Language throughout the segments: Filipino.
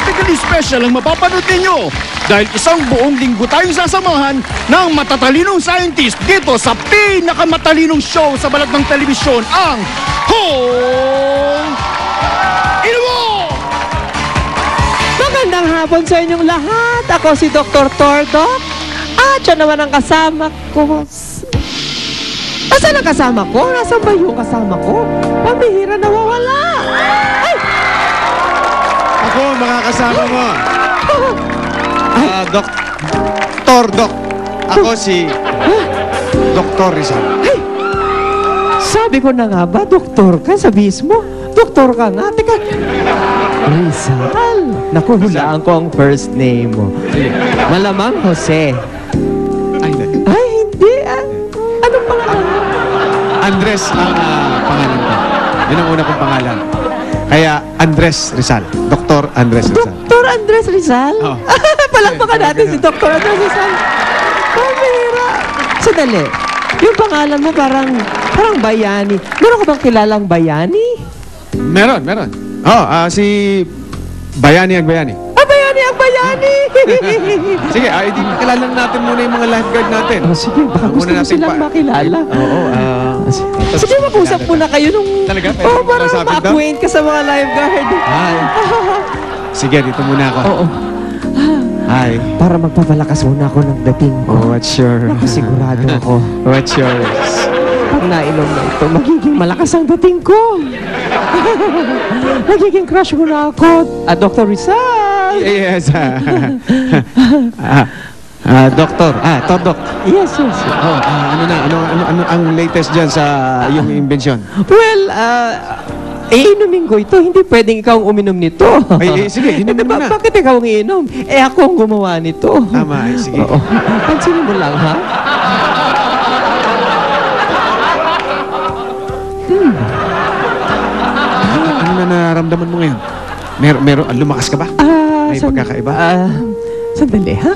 epic special ang mapapanood ninyo dahil isang buong linggo tayong sasamahan ng matatalinong scientist dito sa pinakamatalinong show sa balat ng telebisyon, ang Home Ino! Magandang hapon sa inyong lahat. Ako si Dr. Tordok. At siya naman ang kasama ko. Asan ang kasama ko? Nasaan ba yung kasama ko? Pamihira nawawala. Ay! Ako, makakasama mo. Dr. Doc. Ako si Dr. Rizal. Ay! Sabi ko na nga ba, doktor ka? Sabihin mo, doktor ka nga. Teka. Rizal. Naku, hulaan ko ang first name mo. Malamang Jose. Ay, hindi. Ay, hindi. Anong pangalan? Andres ang pangalan ko. Yun ang una kong pangalan. Kaya Andres Rizal. Dr. Andres Rizal. Dr. Andres Rizal? Oh. Palakpakan natin si Dr. Andres Rizal. Pamira. Sandali. Yung pangalan mo parang bayani. Meron ka bang kilalang bayani? Meron. Si Bayani ang Bayani. Bayani ang bayani! Sige, kilala natin muna yung mga lifeguard natin. Oh, sige, baka gusto mo silang makilala. Oo, Sige, mag-usap muna kayo nung... Talaga? Pwede Oo, mo para kausapin daw? ma-acquaint ka sa mga lifeguard. Hi. Sige, dito muna ako. Oo. Hi. Para magpapalakas muna ako ng dating ko. What's your... Naku, sigurado ako. What's yours? Pag nainom na ito, magiging malakas ang dating ko. Magiging crush mo na ako. Dr. Rizal. Yes. Doktor. Tordok. Yes. Ano ang latest dyan sa yung invention? Well, iinumin ko ito. Hindi pwedeng ikaw ang uminom nito. Ay, sige, inumin mo na. Bakit ikaw ang iinom? Ako ang gumawa nito. Tama, sige. Oo. Pansinin mo lang, ha? Ano na nararamdaman mo ngayon? Meron, lumakas ka ba? May pagkakaiba? Sandali, ha?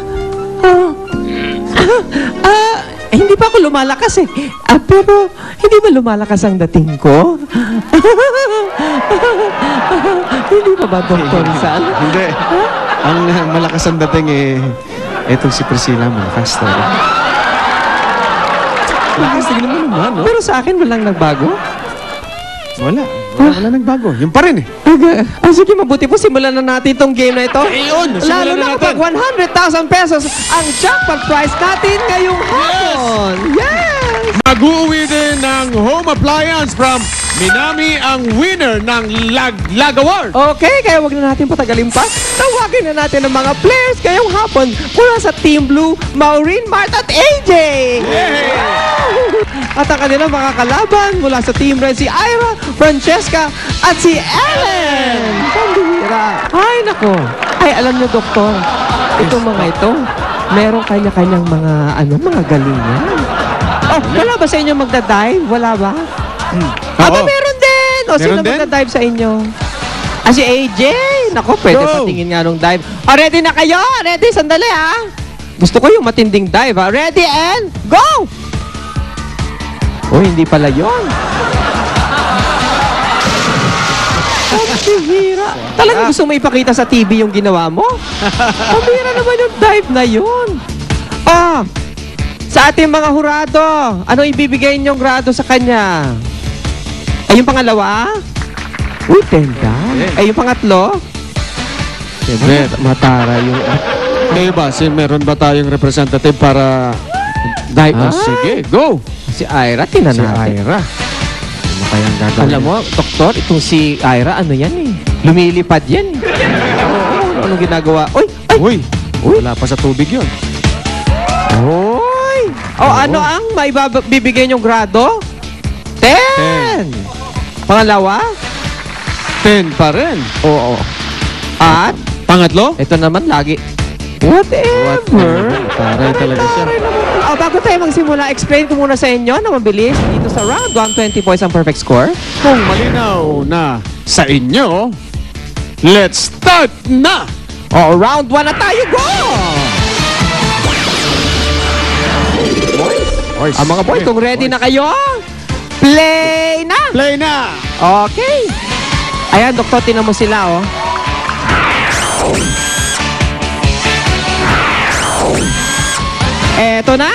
Hindi pa ako lumalakas eh. Pero hindi ba lumalakas ang dating ko? Hindi pa ba, Dr. Rizal? Hindi. Ang malakas ang dating etong si Priscilla malakas talaga. Malakas, tignan mo naman, no? Pero sa akin walang nagbago. Wala nagbago. Yung pa rin eh. Sige, mabuti po. Simulan na natin itong game na ito. Ayun, Lalo na kapag 100,000 pesos ang jackpot prize natin ngayong hapon. Yes! Mag-uwi din ng home appliance from Minami ang winner ng Lag Award. Okay, kaya wag na natin patagalin pa. Tawagin na natin ang mga players ngayong hapon mula sa Team Blue, Maureen, Mart at AJ. Yay! At ang kanilang mga kalaban mula sa Team Red, si Ira, Francesca at si Ellen. Pambihira. Ay, nako. Ay, alam niyo, doktor, itong mga ito, meron kanya-kanyang mga galingan. Oh, wala ba sa inyo magda-dive? Wala ba? Aba, meron din! O, sino Meron din? magda-dive sa inyo? Si AJ! Naku, pwede Go! patingin nga nung dive. Ready na kayo? Ready? Sandali, ha? Gusto ko yung matinding dive, ha? Ready and go! Oh, hindi pala yun. Pambihira. Talagang gusto mo ipakita sa TV yung ginawa mo? Pambihira naman yung dive na yun. Sa ating mga hurado, ano ibibigay niyong grado sa kanya? Ay, yung pangalawa? Uy, 10 daw. Ay, yung pangatlo? Siyempre, matara yung... Kayo ba? Meron ba tayong representative para dive? Sige, go! Si Ira, tinan Si natin. Ira. Ano kayang gagawin? Alam mo, doktor, itong si Ira, ano yan eh? Lumilipad yan eh. Oo, anong ginagawa? Uy! Ay! Uy, wala pa sa tubig yun. Uy! Ano ang maibibigay niyong grado? 10! Pangalawa? 10 pa rin. Oo. At? Pangatlo? Ito naman lagi. Whatever. Taray talaga siya. Bago tayo magsimula, explain ko muna sa inyo na mabilis dito sa round 120 points ang perfect score. Kung malinaw na sa inyo, let's start na! Round 1 na tayo, go! Boys. Ang mga boys, kung ready na kayo, play na! Play na! Okay. Ayan, doktor, tinan mo sila, oh. Eto na!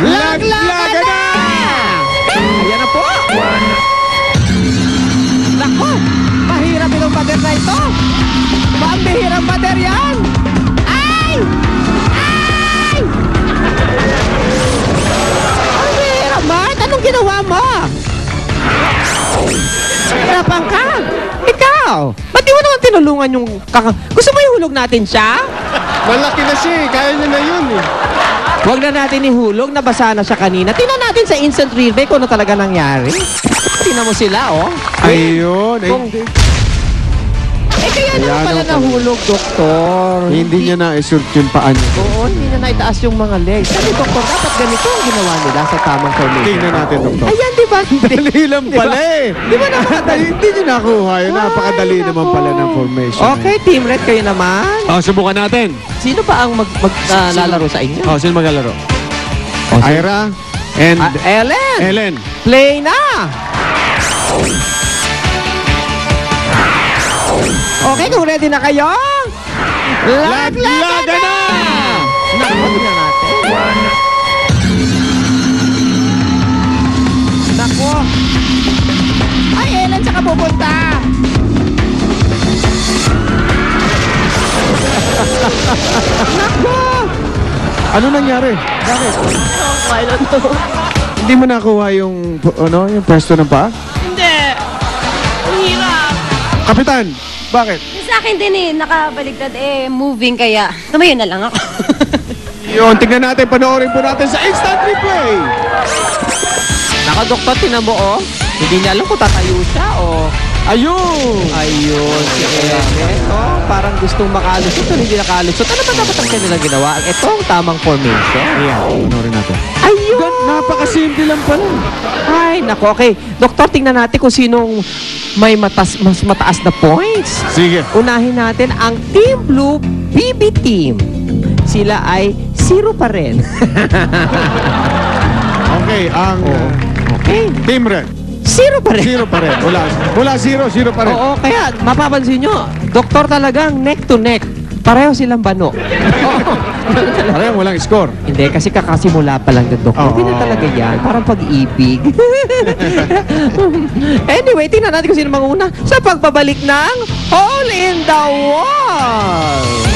Laglagan na! Ayan na po! Nako! Mahirap itong pader na ito! Pambihirang pader yan! Ay! Ay! Ang hirap, Mart! Anong ginawa mo? Hirapan ka! Ikaw! Ba't di mo naman tinulungan yung Gusto mo ihulog natin siya? Malaki na siya eh. Kaya niya na yun eh. Huwag na natin ihulog, nabasa na siya kanina. Tingnan natin sa instant replay kung ano talaga nangyari. Tingnan mo sila, oh. Ayun. Kung- kaya naman Ayan, pala oh, nahulog, doktor. Hindi niya na-insert yung paa niya. Oo, hindi na naitaas yung mga legs. Sabi, doktor, dapat ganito ang ginawa nila sa tamang formation. Tingnan natin, doktor. Ayan, di ba? Dali lang pala eh. Di ba napakadali? Hindi niyo nakuha yun. Napakadali Ay, naman nako. pala ng formation. Okay, Team Red, kayo naman. Subukan natin. Sino ba ang lalaro sa inyo? Sino maglalaro? Ira and Ellen, Ellen. play na! Okay, kung ready na kayo, Laglagan na! Naku, tingnan natin. Naku. Ay, Ellen, saka pupunta. Naku. Ano nangyari? Bakit? I don't know. Hindi mo nakuha yung yung pwesto ng paa? Hindi. Ang hirap. Kapitan, bakit? Sa akin din eh, nakabaligtad moving kaya. Tumayo na lang ako. Yun, tingnan natin, panoorin po natin sa instant replay. Naka, doktor, tinan mo, oh. Hindi niya alam kung tatayo siya, oh. Ayun! Ayun, si Ellen. Oh, parang gustong makalusot, pero hindi nakalusot. Ano ba dapat ang kanila ginawa? Ito ang tamang formation. Ayan, panoorin natin. Ayun! Napakasimple lang pala. Ay, nako, okay. Doktor, tingnan natin kung sinong may mas mataas na points. Sige. Unahin natin ang Team Blue BB Team. Sila ay 0 pa rin. Okay, ang Okay. Team Red. 0 pa rin. Zero pa rin. Mula zero pa rin. Oo, kaya mapapansin nyo, doktor talagang neck to neck. Pareho silang bano. Oo. Parang walang score. Hindi, kasi kakasimula pa lang ng doktor. Oo. Hindi na talaga yan. Parang pag-ibig. Anyway, tingnan natin kung sino manguna sa pagbabalik ng Hole in the Wall.